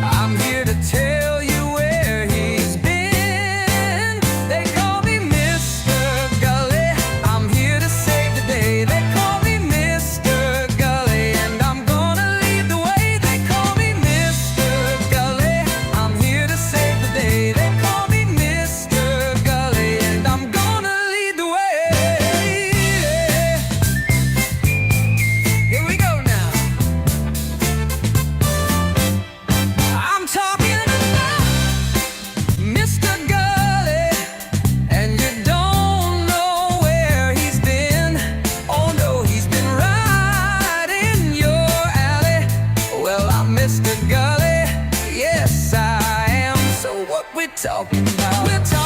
I'm here to tell you where he's been. They call me Mr. Gulley. I'm here to save the day. They call me Mr. Gulley, and I'm gonna lead the way. They call me Mr. Gulley. I'm here to save the day. They call me Mr. Gulley, and I'm gonna lead the way. Here we go now. I'm talking about Mr. Gulley, and you don't know where he's been. Oh no, he's been right in your alley. Well, I'm Mr. Gulley, yes I am. So what we're talking about? We're talking